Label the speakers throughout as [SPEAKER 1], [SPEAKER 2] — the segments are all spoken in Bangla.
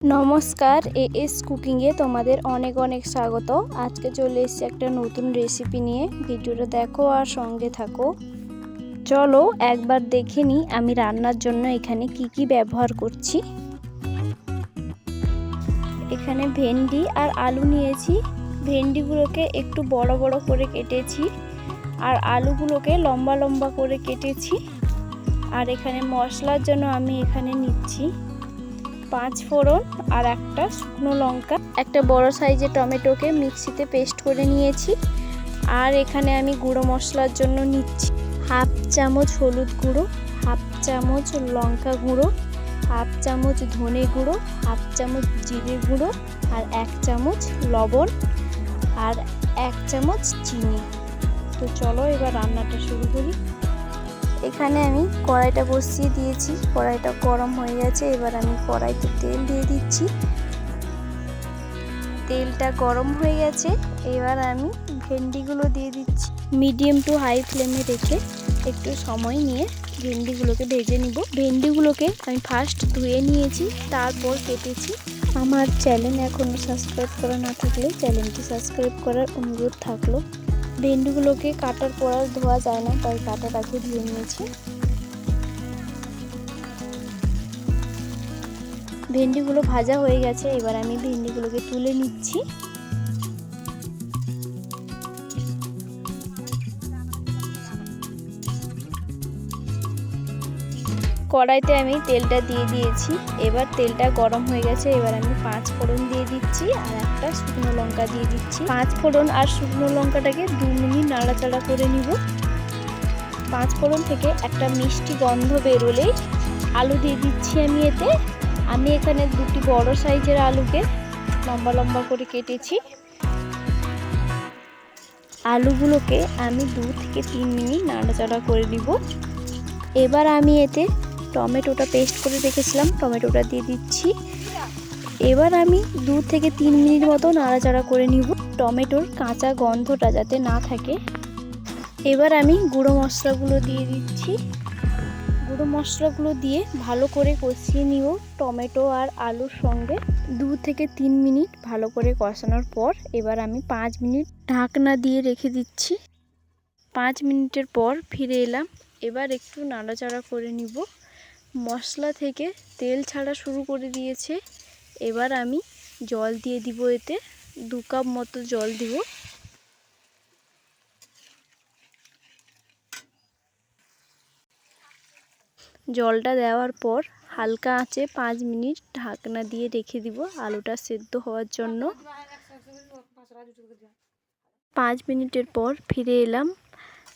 [SPEAKER 1] নমস্কার, এএস কুকিংয়ে তোমাদের অনেক অনেক স্বাগত। আজকে চলে এসেছি একটা নতুন রেসিপি নিয়ে। ভিডিওটা দেখো আর সঙ্গে থাকো। চলো একবার দেখে নিই আমি রান্নার জন্য এখানে কি কি ব্যবহার করছি। এখানে ভেন্ডি আর আলু নিয়েছি। ভেন্ডিগুলোকে একটু বড় বড় করে কেটেছি আর আলুগুলোকে লম্বা লম্বা করে কেটেছি। আর এখানে মশলার জন্য আমি এখানে নিচ্ছি 5 ফোড়ন আর একটা শুকনো লঙ্কা, একটা বড় সাইজের টমেটোকে মিক্সিতে পেস্ট করে নিয়েছি। আর এখানে আমি গুঁড়ো মশলার জন্য নিচ্ছি হাফ চামচ হলুদ গুঁড়ো, হাফ চামচ লঙ্কা গুঁড়ো, হাফ চামচ ধনে গুঁড়ো, হাফ চামচ জিরে গুঁড়ো আর 1 চামচ লবণ আর 1 চামচ চিনি। তো চলো এবার রান্নাটা শুরু করি। এখানে আমি কড়াইটা বসিয়ে দিয়েছি, কড়াইটা গরম হয়ে গেছে। এবার আমি কড়াইতে তেল দিয়ে দিচ্ছি। তেলটা গরম হয়ে গেছে, এবার আমি ভেন্ডিগুলো দিয়ে দিচ্ছি। মিডিয়াম টু হাই ফ্লেমে রেখে একটু সময় নিয়ে ভেন্ডিগুলোকে ভেজে নিব। ভেন্ডিগুলোকে আমি ফার্স্ট ধুয়ে নিয়েছি, তারপর কেটেছি। আমার চ্যানেল এখনও সাবস্ক্রাইব করা না থাকলে চ্যানেলটি সাবস্ক্রাইব করার অনুরোধ থাকলো। ভেন্ডিগুলোকে কাটার পর আর ধোয়া যায় না, তাই কাটার আগে ধুয়ে নিয়েছি। ভেন্ডিগুলো ভাজা হয়ে গেছে, এবার আমি ভেন্ডিগুলোকে তুলে নিচ্ছি। কড়াইতে আমি তেলটা দিয়ে দিয়েছি। এবার তেলটা গরম হয়ে গেছে, এবার আমি 5 ফোড়ন দিয়ে দিচ্ছি আর একটা শুকনো লঙ্কা দিয়ে দিচ্ছি। 5 ফোড়ন আর শুকনো লঙ্কাটাকে 2 মিনিট নাড়াচাড়া করে নিব। 5 ফোড়ন থেকে একটা মিষ্টি গন্ধ বেরোলেই আলু দিয়ে দিচ্ছি আমি এতে। আমি এখানে 2টি বড় সাইজের আলুকে লম্বা লম্বা করে কেটেছি। আলুগুলোকে আমি 2 থেকে 3 মিনিট নাড়াচাড়া করে নিব। এবার আমি এতে টমেটোটা পেস্ট করে রেখেছিলাম, টমেটোটা দিয়ে দিচ্ছি। এবার আমি 2 থেকে 3 মিনিট মতো নাড়াচাড়া করে নিব, টমেটোর কাঁচা গন্ধটা যাতে না থাকে। এবার আমি গুঁড়ো মশলাগুলো দিয়ে দিচ্ছি। গুঁড়ো মশলাগুলো দিয়ে ভালো করে কষিয়ে নিব টমেটো আর আলুর সঙ্গে। 2 থেকে 3 মিনিট ভালো করে কষানোর পর এবার আমি 5 মিনিট ঢাকনা দিয়ে রেখে দিচ্ছি। 5 মিনিটের পর ফিরে এলাম। এবার একটু নাড়াচাড়া করে নিব। মশলা থেকে তেল ছাড়া শুরু করে দিয়েছে। এবার আমি জল দিয়ে দিব, এতে 2 কাপ মতো জল দিব। জলটা দেওয়ার পর হালকা আঁচে 5 মিনিট ঢাকনা দিয়ে রেখে দিব আলুটা সেদ্ধ হওয়ার জন্য। 5 মিনিটের পর ফিরে এলাম।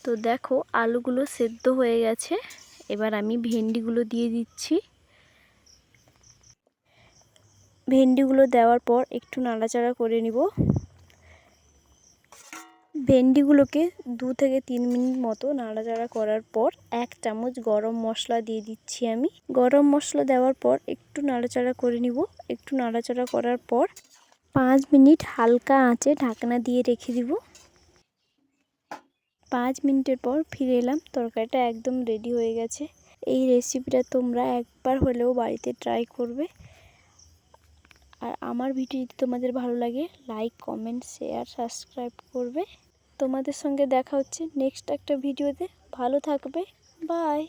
[SPEAKER 1] তো দেখো আলুগুলো সেদ্ধ হয়ে গেছে। এবার আমি ভেন্ডিগুলো দিয়ে দিচ্ছি। ভেন্ডিগুলো দেওয়ার পর একটু নাড়াচাড়া করে নিব। ভেন্ডিগুলোকে 2 থেকে 3 মিনিট মতো নাড়াচাড়া করার পর 1 চামচ গরম মশলা দিয়ে দিচ্ছি আমি। গরম মশলা দেওয়ার পর একটু নাড়াচাড়া করে নিব। একটু নাড়াচাড়া করার পর 5 মিনিট হালকা আঁচে ঢাকনা দিয়ে রেখে দিব। 5 মিনিটের পর ফিরে এলাম। তরকারিটা একদম রেডি হয়ে গেছে। এই রেসিপিটা তোমরা একবার হলেও বাড়িতে ট্রাই করবে। আর আমার ভিডিও যদি তোমাদের ভালো লাগে লাইক, কমেন্ট, শেয়ার, সাবস্ক্রাইব করবে। তোমাদের সঙ্গে দেখা হচ্ছে নেক্সট একটা ভিডিওতে। ভালো থাকবে, বাই।